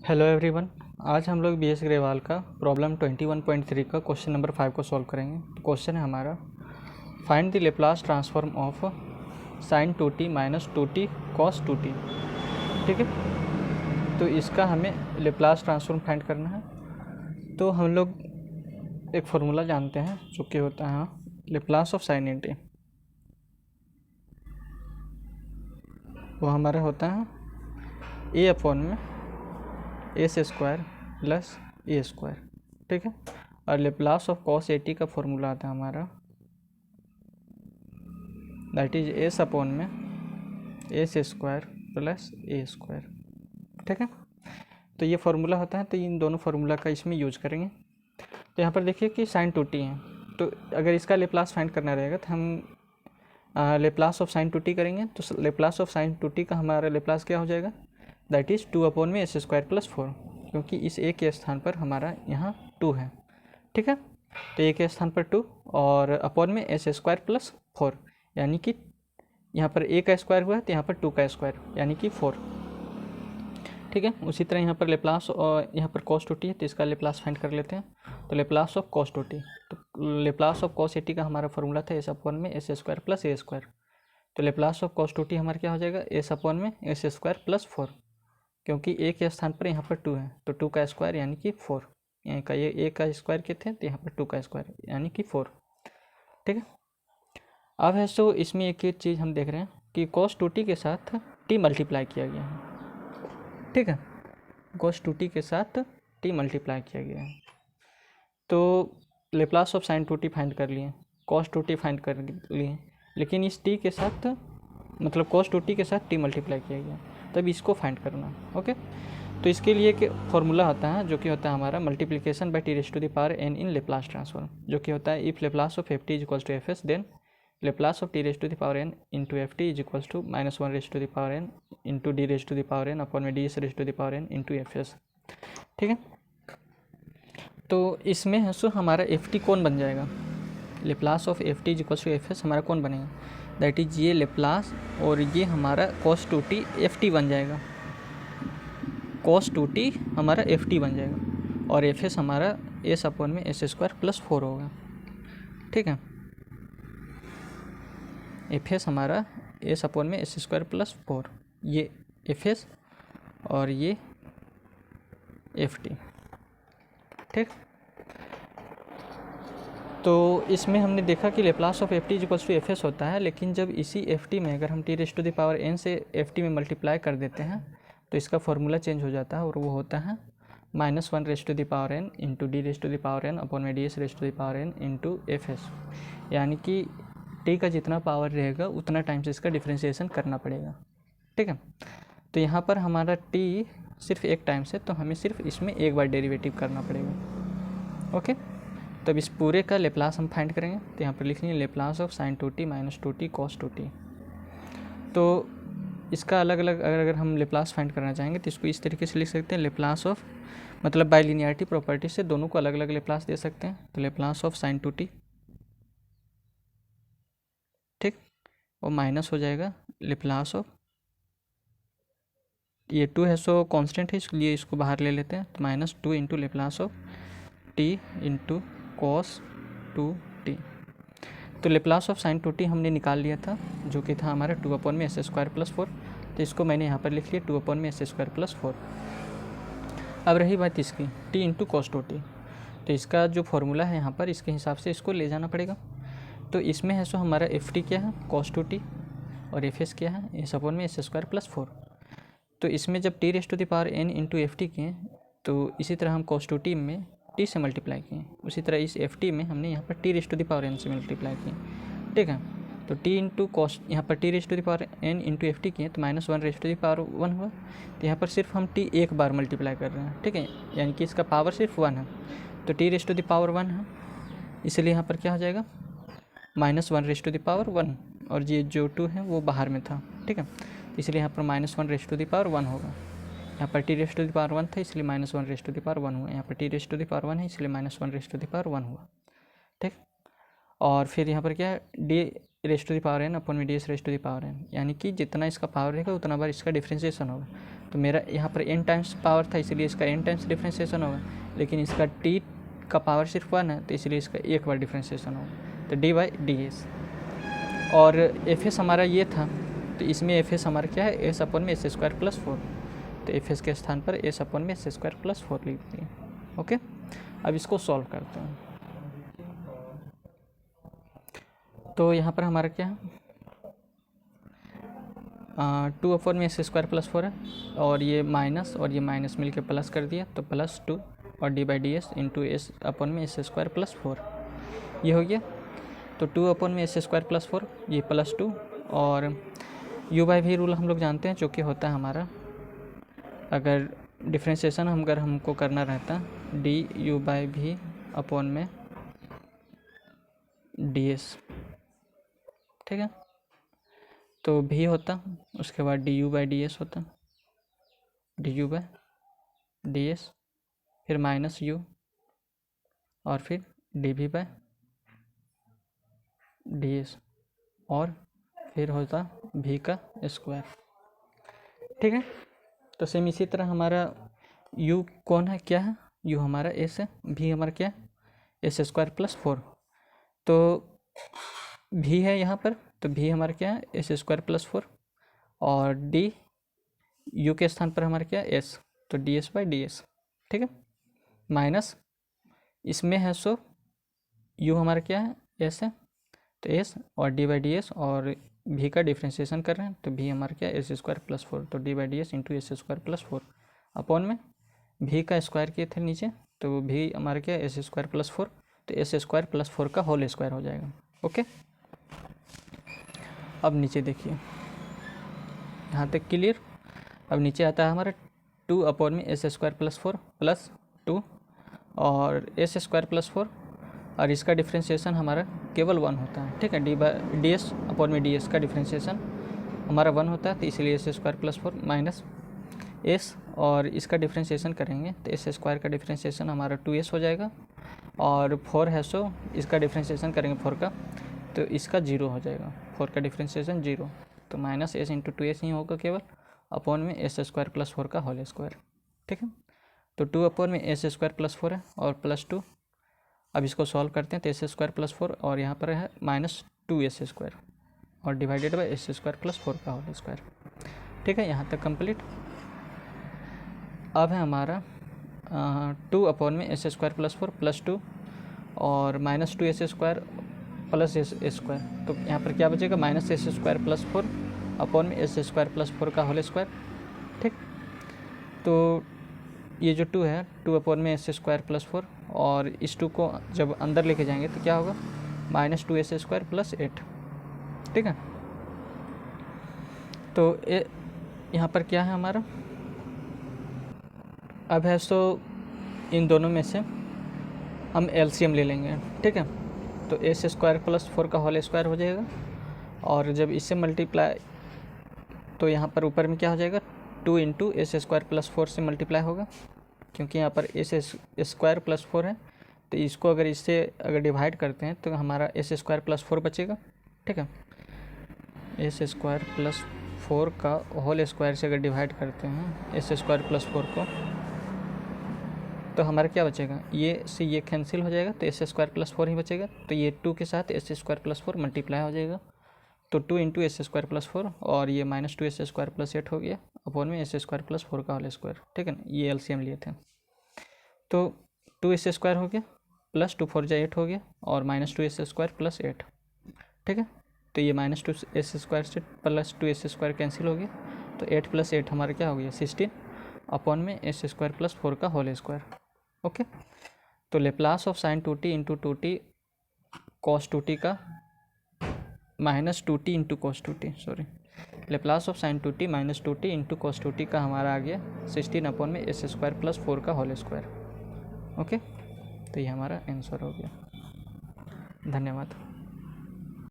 Hello everyone. आज हम लोग बीएस ग्रेवाल का प्रॉब्लम 21.3 का क्वेश्चन नंबर 5 को सॉल्व करेंगे। तो क्वेश्चन है हमारा, find the Laplace transform of sin 2t minus 2t cos 2t। ठीक है, तो इसका हमें लेप्लास ट्रांसफॉर्म फाइंड करना है। तो हम लोग एक फार्मूला जानते हैं जो कि होता है लेप्लास ऑफ sin int, वो हमारा होता है a अपॉन में एस स्क्वायर प्लस ए स्क्वायर। ठीक है, और लेप्लास ऑफ कॉस 80 का फॉर्मूला आता है हमारा, दैट इज एस अपॉन में एस स्क्वायर प्लस ए स्क्वायर। ठीक है, तो ये फार्मूला होता है। तो इन दोनों फार्मूला का इसमें यूज करेंगे। तो यहाँ पर देखिए कि sin 2t है, तो अगर इसका लेप्लास फाइंड करना रहेगा तो हम लेप्लास ऑफ sin 2t करेंगे। तो लेप्लास ऑफ sin 2t का हमारा लेप्लास क्या हो जाएगा, दैट इज़ 2 अपॉन में एस स्क्वायर प्लस 4, क्योंकि इस ए के स्थान पर हमारा यहाँ 2 है। ठीक है, तो ए के स्थान पर 2 और अपॉन में एस स्क्वायर प्लस 4, यानी कि यहाँ पर ए का स्क्वायर हुआ है तो यहाँ पर 2 का स्क्वायर यानी कि 4। ठीक है, उसी तरह यहाँ पर लेप्लास और यहाँ पर cos 2t है, तो इसका लेप्लास फाइंड कर लेते हैं। तो लेप्लास ऑफ cos 2t, तो लेप्लास ऑफ cos 80 का हमारा फॉर्मूला था एस अपॉन में एस स्क्वायर प्लस ए स्क्वायर। तो लेप्लास ऑफ cos 2t हमारा क्या हो जाएगा, एस अपॉन में एस स्क्वायर प्लस 4, क्योंकि ए के स्थान पर यहाँ पर 2 है तो 2 का स्क्वायर यानी कि 4। यहाँ का ये ए का स्क्वायर कितने तो यहाँ पर 2 का स्क्वायर यानी कि 4। ठीक है, अब है सो इसमें एक चीज़ हम देख रहे हैं कि cos 2t के साथ t मल्टीप्लाई किया गया है। ठीक है, cos 2t के साथ t मल्टीप्लाई किया गया है। तो Laplace of sin 2t find कर लिए, cos 2t फाइंड कर लिए, लेकिन इस t के साथ मतलब cos 2t के साथ t मल्टीप्लाई किया गया, तब इसको फाइंड करना। ओके, तो इसके लिए एक फॉर्मूला होता है जो कि होता है हमारा multiplication by T raise to the power n in Laplace transform, जो कि होता है if Laplace of F T is equals to F S then Laplace of T raise to the power n into F T is equals to minus 1 raise to the power n into D raise to the power n upon में D S raise to the power n into F S. ठीक है, तो इसमें है सो हमारा F T कौन बन जाएगा, Laplace of F T is equals to F S हमारा कौन बनेगा, दैट इज ये लेप्लास और ये हमारा cos 2t एफ टी बन जाएगा। cos 2t हमारा एफ टी बन जाएगा और एफ एस हमारा एस अपॉन में एस स्क्वायर प्लस 4 होगा। ठीक है, एफ एस हमारा एस अपॉन में एस स्क्वायर प्लस 4, ये एफ एस और ये एफ टी। ठीक, तो इसमें हमने देखा कि Laplace of F T equals to F S होता है, लेकिन जब इसी एफ टी में अगर हम T raise to the power n से एफ टी में मल्टीप्लाई कर देते हैं तो इसका फॉर्मूला चेंज हो जाता है और वो होता है minus 1 raise to the power n into D raise to the power n upon में D S raise to the power n into F S, यानी कि टी का जितना पावर रहेगा उतना टाइम्स इसका डिफ्रेंशिएशन करना पड़ेगा। ठीक है, तो यहाँ पर हमारा टी सिर्फ एक टाइम से, तो हमें सिर्फ इसमें एक बार डेरिवेटिव करना पड़ेगा। ओके, तब इस पूरे का लेप्लास हम फाइंड करेंगे। तो यहाँ पर लिख लेंगे Laplace of sin 2t minus 2t cos 2t। तो इसका अलग अलग अगर हम लेप्लास फाइंड करना चाहेंगे तो इसको इस तरीके से लिख सकते हैं, लेप्लास ऑफ मतलब बाइलिनियरिटी प्रॉपर्टी से दोनों को अलग अलग लेप्लास दे सकते हैं। तो लेप्लास ऑफ sin 2t, ठीक, और माइनस हो जाएगा लेप्लास ऑफ, ये 2 है सो कांस्टेंट है इसलिए इसको बाहर ले लेते हैं, तो minus 2 into Laplace of t into cos 2t। तो लेप्लास ऑफ sin 2t हमने निकाल लिया था जो कि था हमारा 2 अपॉन में एस स्क्वायर प्लस 4, तो इसको मैंने यहाँ पर लिख लिया 2 अपॉन में एस स्क्वायर प्लस 4। अब रही बात इसकी t इंटू cos 2t, तो इसका जो फॉर्मूला है यहाँ पर इसके हिसाब से इसको ले जाना पड़ेगा। तो इसमें है सो हमारा एफ टी क्या है cos 2t और एफ एस क्या है एस अपॉन में एस स्क्वायर प्लस 4। तो इसमें जब T raise to the power n into F T किए तो इसी तरह हम cos 2t में t से मल्टीप्लाई किए, उसी तरह इस एफ टी में हमने यहाँ पर T raise to the power n से मल्टीप्लाई किए। ठीक है, तो t इंटू कॉस यहाँ पर T raise to the power n into F T किए तो minus 1 raise to the power 1 हुआ। तो यहाँ पर सिर्फ हम t एक बार मल्टीप्लाई कर रहे हैं। ठीक है, यानी कि इसका पावर सिर्फ 1 है, तो T raise to the power 1 है, इसलिए यहाँ पर क्या हो जाएगा minus 1 raise to the power 1, और ये जो 2 है वो बाहर में था। ठीक है, इसलिए यहाँ पर minus 1 raise to the power 1 होगा। यहाँ पर T raise to the power 1 था इसलिए minus 1 raise to the power 1 हुआ, यहाँ पर T raise to the power 1 है इसलिए minus 1 raise to the power 1 हुआ। ठीक, और फिर यहाँ पर क्या है D raise to the power n upon में D S raise to the power n, यानी कि जितना इसका पावर रहेगा उतना बार इसका डिफ्रेंशिएशन होगा। तो मेरा यहाँ पर n टाइम्स पावर था इसलिए इसका n टाइम्स डिफ्रेंशिएशन होगा, लेकिन इसका t का पावर सिर्फ 1 है तो इसलिए इसका एक बार डिफ्रेंशिएशन होगा, तो डी बाई डी एस। और एफ एस हमारा ये था, तो इसमें एफ एस हमारा क्या है, एस अपॉन में एस स्क्वायर प्लस 4, तो एफ एस के स्थान पर एस अपॉन में एस स्क्वायर प्लस 4 लिख दिए। ओके, अब इसको सॉल्व करते हैं। तो यहाँ पर हमारा क्या है, 2 अपॉन में एस स्क्वायर प्लस 4 है, और ये माइनस मिल के प्लस कर दिया तो प्लस 2 और D by D S into S upon में एस स्क्वायर प्लस 4, ये हो गया। तो 2 अपॉन में एस स्क्वायर प्लस 4, ये प्लस 2, और यू बाई वी रूल हम लोग जानते हैं, जो कि होता है हमारा, अगर डिफ्रेंशिएशन अगर हमको करना रहता है D U by V upon में डी एस, ठीक है। तो भी होता, उसके बाद D U by D S होता, D U by D S, फिर माइनस यू, और फिर D V by D S, और फिर होता भी का स्क्वायर, ठीक है। तो सेम इसी तरह हमारा u कौन है, क्या है, u हमारा s है, v हमारा क्या है, एस स्क्वायर प्लस 4, तो v है यहाँ पर, तो v हमारा क्या है, एस स्क्वायर प्लस 4, और d u के स्थान पर हमारा क्या है, s, तो D S by D S, ठीक है। माइनस इसमें है सो u हमारा क्या है, s है, तो s और d बाई डी एस, और v का डिफ्रेंशिएशन कर रहे हैं तो v हमारा क्या है, एस स्क्वायर प्लस 4, तो D by D S into S square plus 4 upon में v का स्क्वायर किए थे नीचे, तो v हमारा क्या है, एस स्क्वायर प्लस 4, तो एस स्क्वायर प्लस 4 का होल स्क्वायर हो जाएगा। ओके, अब नीचे देखिए, यहाँ तक क्लियर। अब नीचे आता है हमारा 2 अपॉन में एस स्क्वायर प्लस 4 प्लस 2 और एस स्क्वायर प्लस 4, और इसका डिफ्रेंशिएशन हमारा केवल 1 होता है, ठीक है। D by D S upon में डी एस का डिफ्रेंशिएशन हमारा 1 होता है, तो इसलिए S square plus 4 minus S, और इसका डिफ्रेंशिएशन करेंगे तो एस स्क्वायर का डिफ्रेंशिएशन हमारा 2s हो जाएगा, और 4 है सो इसका डिफ्रेंशिएशन करेंगे 4 का, तो इसका 0 हो जाएगा, 4 का डिफ्रेंशिएशन 0, तो माइनस एस इंटू 2s ही होगा केवल, अपॉन में एस स्क्वायर प्लस 4 का होल स्क्वायर, ठीक है। तो 2 अपॉन में एस स्क्वायर प्लस 4 है और प्लस 2, अब इसको सॉल्व करते हैं तो एस स्क्वायर प्लस 4, और यहाँ पर है माइनस 2s स्क्वायर, और divided by S square plus 4 का होल स्क्वायर, ठीक है। यहाँ तक कंप्लीट। अब है हमारा 2 अपॉन में एस स्क्वायर प्लस 4 प्लस 2 और minus 2s square plus S square, तो यहाँ पर क्या बचेगा, minus S square plus 4 upon में एस स्क्वायर प्लस 4 का होल स्क्वायर, ठीक। तो ये जो 2 है, 2 अपॉन में एस स्क्वायर प्लस 4, और इस 2 को जब अंदर लेके जाएंगे तो क्या होगा, माइनस 2s स्क्वायर प्लस 8, ठीक है। तो यहाँ पर क्या है हमारा, अब है सो इन दोनों में से हम एलसीएम ले लेंगे, ठीक है। तो एस स्क्वायर प्लस 4 का होल स्क्वायर हो जाएगा, और जब इससे मल्टीप्लाई, तो यहाँ पर ऊपर में क्या हो जाएगा, 2 इंटू एस स्क्वायर प्लस 4 से मल्टीप्लाई होगा, क्योंकि यहाँ पर एस स्क्वायर प्लस 4 है, तो इसको अगर इससे अगर डिवाइड करते हैं तो हमारा एस स्क्वायर प्लस 4 बचेगा, ठीक है। एस स्क्वायर प्लस 4 का होल स्क्वायर से अगर डिवाइड करते हैं एस स्क्वायर प्लस 4 को, तो हमारा क्या बचेगा, ये से ये कैंसिल हो जाएगा, तो एस स्क्वायर प्लस 4 ही बचेगा, तो ये 2 के साथ एस स्क्वायर प्लस 4 मल्टीप्लाई हो जाएगा, तो 2 इंटू एस स्क्वायर प्लस 4, और ये माइनस 2s स्क्वायर प्लस 8 हो गया अपॉन में एस स्क्वायर प्लस 4 का होल स्क्वायर, ठीक है ना। ये एलसीएम लिए थे, तो 2s स्क्वायर हो गया प्लस 2 4 8 हो गया, और माइनस 2s स्क्वायर प्लस 8, ठीक है। तो ये माइनस 2s स्क्वायर से प्लस 2s स्क्वायर कैंसिल हो गया, तो 8 प्लस 8 हमारा क्या हो गया, 16 अपॉन में एस स्क्वायर प्लस 4 का होल स्क्वायर, ओके। तो Laplace of sine 2t into 2t cos 2t का minus 2t into cos 2t, sorry, Laplace of sine 2t minus 2t into cos 2t का हमारा आ गया 16 अपॉन में S square plus 4 का whole square, okay. तो ये हमारा आंसर हो गया। धन्यवाद।